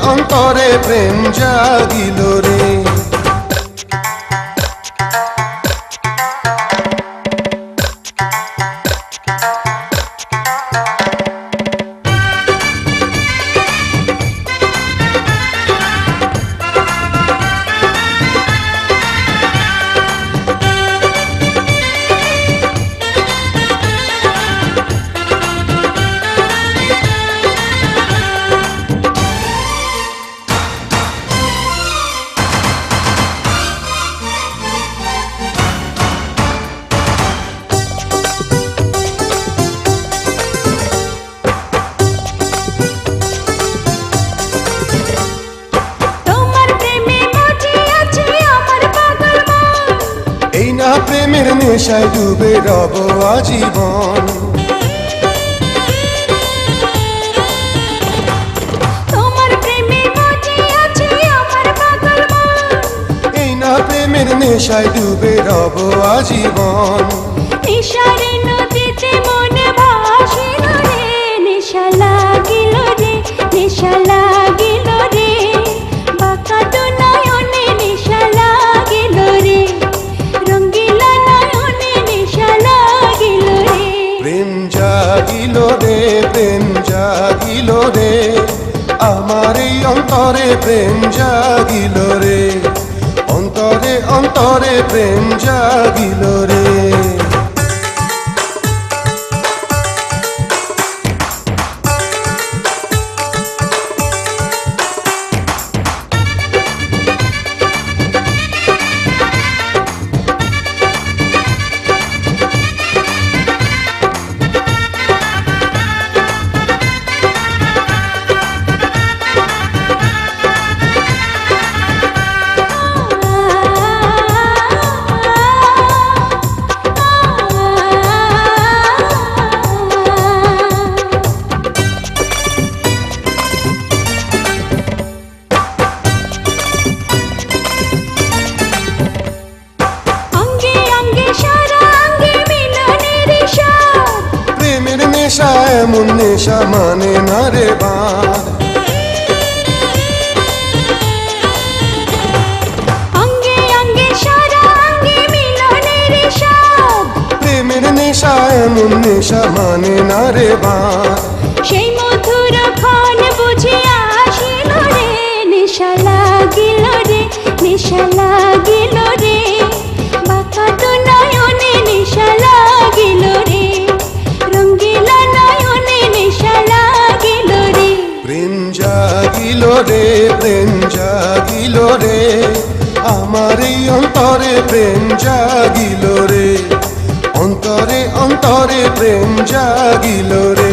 অন্তরে প্রেম জাগিল রে। প্রেমের নেশায় ডুবে রব আজীবন, তোমার প্রেমে মজে আছে আমার পাগল মন। এই না প্রেমের নেশায় ডুবে রব আজীবন। নেশারে নদীতে মনে ভাসিল রে, নেশা লাগিল রে, নেশা লাগিল রে, বাঁকা তো নয়নে নেশা লাগিল রে, রঙ্গিলা নয়নে নেশা লাগিল রে। প্রেম জাগিল রে, প্রেম জাগিল রে, আমার এই অন্তরে প্রেম জাগিল রে, অন্তরে অন্তরে প্রেম জাগিল রে। নেশা এমন নেশা মানে না রে বাঁধ, অঙ্গে অঙ্গে সারা অঙ্গে মিলনের স্বাদ। প্রেমের নেশা এমন নেশা মানে না রে বাঁধ। সেই মধুর ক্ষণ বুঝিয়া আসিল রে, নেশা লাগিল রে, নেশা লাগিল রে, বাঁকা তো নয়নে নেশা লাগিল রে, রঙ্গিলা নয়নে নেশা লাগিল রে। প্রেম জাগিল রে, প্রেম জাগিল রে, আমার এই অন্তরে প্রেম জাগিল রে, অন্তরে অন্তরে প্রেম জাগিল রে।